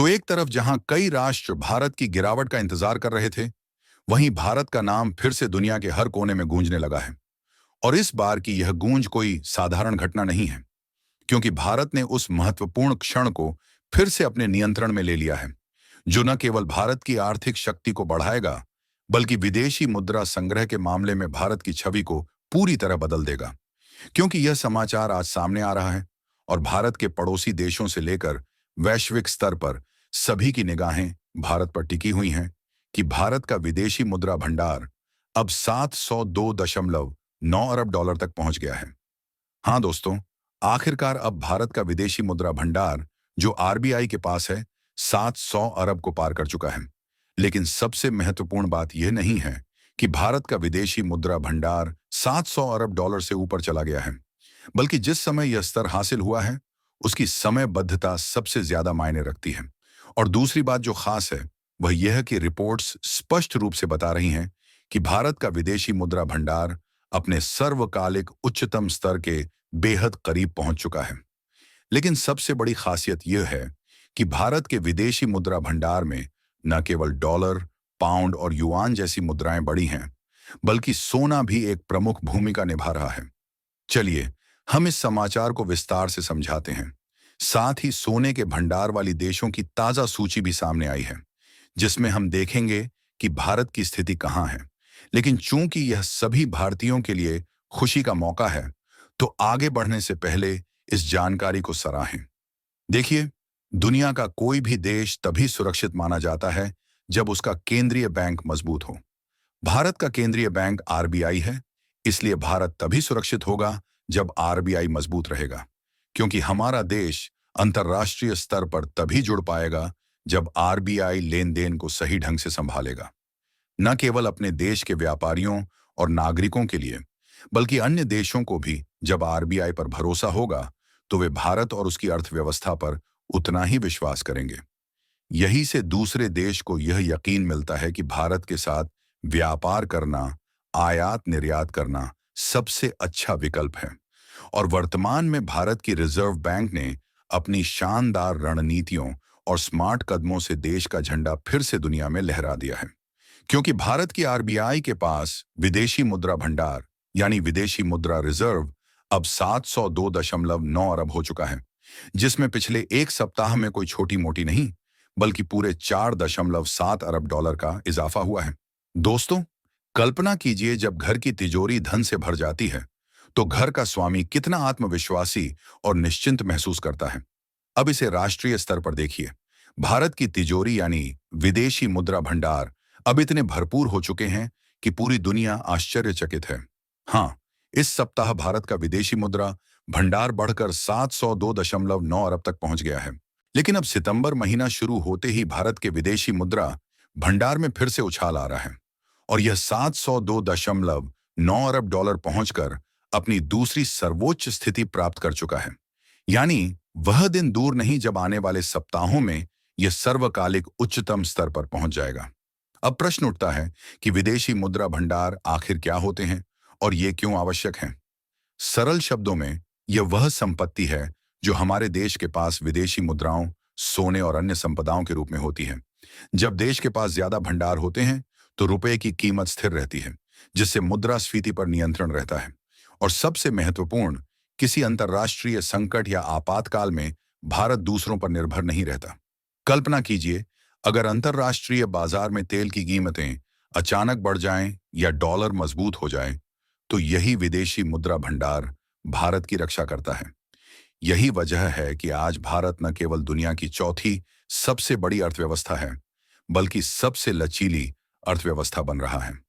तो एक तरफ जहां कई राष्ट्र भारत की गिरावट का इंतजार कर रहे थे, वहीं भारत का नाम फिर से दुनिया के हर कोने में गूंजने लगा है। और इस बार की यह गूंज कोई साधारण घटना नहीं है, क्योंकि भारत ने उस महत्वपूर्ण क्षण को फिर से अपने नियंत्रण में ले लिया है, जो न केवल भारत की आर्थिक शक्ति को बढ़ाएगा, बल्कि विदेशी मुद्रा संग्रह के मामले में भारत की छवि को पूरी तरह बदल देगा। क्योंकि यह समाचार आज सामने आ रहा है और भारत के पड़ोसी देशों से लेकर वैश्विक स्तर पर सभी की निगाहें भारत पर टिकी हुई हैं कि भारत का विदेशी मुद्रा भंडार अब 702.9 अरब डॉलर तक पहुंच गया है। हाँ दोस्तों, आखिरकार अब भारत का विदेशी मुद्रा भंडार जो आरबीआई के पास है 700 अरब को पार कर चुका है। लेकिन सबसे महत्वपूर्ण बात यह नहीं है कि भारत का विदेशी मुद्रा भंडार 700 अरब डॉलर से ऊपर चला गया है, बल्कि जिस समय यह स्तर हासिल हुआ है उसकी समयबद्धता सबसे ज्यादा मायने रखती है। और दूसरी बात जो खास है वह यह है कि रिपोर्ट्स स्पष्ट रूप से बता रही हैं कि भारत का विदेशी मुद्रा भंडार अपने सर्वकालिक उच्चतम स्तर के बेहद करीब पहुंच चुका है। लेकिन सबसे बड़ी खासियत यह है कि भारत के विदेशी मुद्रा भंडार में न केवल डॉलर, पाउंड और युआन जैसी मुद्राएं बड़ी हैं, बल्कि सोना भी एक प्रमुख भूमिका निभा रहा है। चलिए हम इस समाचार को विस्तार से समझाते हैं। साथ ही सोने के भंडार वाली देशों की ताजा सूची भी सामने आई है, जिसमें हम देखेंगे कि भारत की स्थिति कहां है। लेकिन चूंकि यह सभी भारतीयों के लिए खुशी का मौका है, तो आगे बढ़ने से पहले इस जानकारी को सराहें। देखिए, दुनिया का कोई भी देश तभी सुरक्षित माना जाता है जब उसका केंद्रीय बैंक मजबूत हो। भारत का केंद्रीय बैंक आरबीआई है, इसलिए भारत तभी सुरक्षित होगा जब आरबीआई मजबूत रहेगा, क्योंकि हमारा देश अंतर्राष्ट्रीय स्तर पर तभी जुड़ पाएगा जब आरबीआई लेन देन को सही ढंग से संभालेगा। न केवल अपने देश के व्यापारियों और नागरिकों के लिए, बल्कि अन्य देशों को भी जब आरबीआई पर भरोसा होगा, तो वे भारत और उसकी अर्थव्यवस्था पर उतना ही विश्वास करेंगे। यही से दूसरे देश को यह यकीन मिलता है कि भारत के साथ व्यापार करना, आयात निर्यात करना सबसे अच्छा विकल्प है। और वर्तमान में भारत की रिजर्व बैंक ने अपनी शानदार रणनीतियों और स्मार्ट कदमों से देश का झंडा फिर से दुनिया में लहरा दिया है। क्योंकि भारत की आरबीआई के पास विदेशी मुद्रा भंडार यानी विदेशी मुद्रा रिजर्व अब 702.9 अरब हो चुका है, जिसमें पिछले एक सप्ताह में कोई छोटी मोटी नहीं, बल्कि पूरे 4.7 अरब डॉलर का इजाफा हुआ है। दोस्तों, कल्पना कीजिए जब घर की तिजोरी धन से भर जाती है, तो घर का स्वामी कितना आत्मविश्वासी और निश्चिंत महसूस करता है। अब इसे राष्ट्रीय स्तर पर देखिए। भारत की तिजोरी यानी विदेशी मुद्रा भंडार अब इतने भरपूर हो चुके हैं कि पूरी दुनिया आश्चर्यचकित है। हाँ, इस सप्ताह भारत का विदेशी मुद्रा भंडार बढ़कर 702.9 अरब तक पहुंच गया है। लेकिन अब सितंबर महीना शुरू होते ही भारत के विदेशी मुद्रा भंडार में फिर से उछाल आ रहा है और यह 702.9 अरब डॉलर पहुंचकर अपनी दूसरी सर्वोच्च स्थिति प्राप्त कर चुका है। यानी वह दिन दूर नहीं जब आने वाले सप्ताहों में यह सर्वकालिक उच्चतम स्तर पर पहुंच जाएगा। अब प्रश्न उठता है कि विदेशी मुद्रा भंडार आखिर क्या होते हैं और ये क्यों आवश्यक हैं? सरल शब्दों में, यह वह संपत्ति है जो हमारे देश के पास विदेशी मुद्राओं, सोने और अन्य संपदाओं के रूप में होती है। जब देश के पास ज्यादा भंडार होते हैं, तो रुपए की कीमत स्थिर रहती है, जिससे मुद्रास्फीति पर नियंत्रण रहता है। और सबसे महत्वपूर्ण, किसी अंतर्राष्ट्रीय संकट या आपातकाल में भारत दूसरों पर निर्भर नहीं रहता। कल्पना कीजिए, अगर अंतर्राष्ट्रीय बाजार में तेल की कीमतें अचानक बढ़ जाएं या डॉलर मजबूत हो जाए, तो यही विदेशी मुद्रा भंडार भारत की रक्षा करता है। यही वजह है कि आज भारत न केवल दुनिया की चौथी सबसे बड़ी अर्थव्यवस्था है, बल्कि सबसे लचीली अर्थव्यवस्था बन रहा है।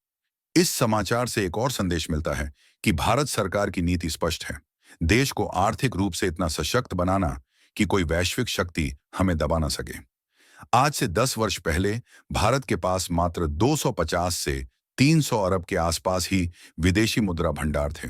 इस समाचार से एक और संदेश मिलता है कि भारत सरकार की नीति स्पष्ट है। देश को आर्थिक रूप से इतना सशक्त बनाना कि कोई वैश्विक शक्ति हमें दबा ना सके। आज से 10 वर्ष पहले भारत के पास मात्र 250 से 300 अरब के आसपास ही विदेशी मुद्रा भंडार थे,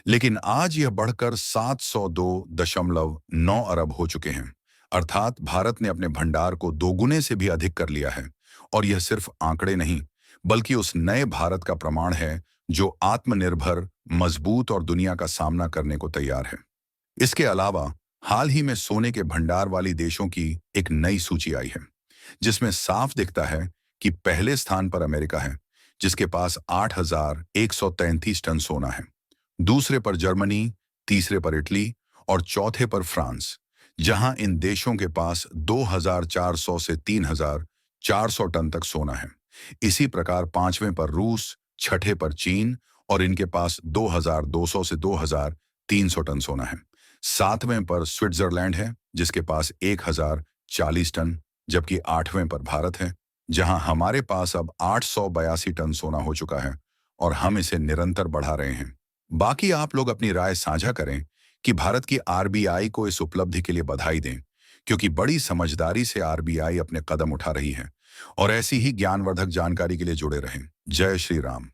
लेकिन आज यह बढ़कर 702.9 अरब हो चुके हैं। अर्थात भारत ने अपने भंडार को दोगुने से भी अधिक कर लिया है। और यह सिर्फ आंकड़े नहीं, बल्कि उस नए भारत का प्रमाण है जो आत्मनिर्भर, मजबूत और दुनिया का सामना करने को तैयार है। इसके अलावा हाल ही में सोने के भंडार वाली देशों की एक नई सूची आई है, जिसमें साफ दिखता है कि पहले स्थान पर अमेरिका है, जिसके पास 8,133 टन सोना है। दूसरे पर जर्मनी, तीसरे पर इटली और चौथे पर फ्रांस, जहां इन देशों के पास 2,400 से 3,400 टन तक सोना है। इसी प्रकार पांचवें पर रूस, छठे पर चीन और इनके पास 2,200 से 2,300 टन सोना है। सातवें पर स्विट्जरलैंड है, जिसके पास 1,040 टन, जबकि आठवें पर भारत है, जहां हमारे पास अब 882 टन सोना हो चुका है और हम इसे निरंतर बढ़ा रहे हैं। बाकी आप लोग अपनी राय साझा करें कि भारत की आरबीआई को इस उपलब्धि के लिए बधाई दें, क्योंकि बड़ी समझदारी से आरबीआई अपने कदम उठा रही है। और ऐसी ही ज्ञानवर्धक जानकारी के लिए जुड़े रहें। जय श्री राम।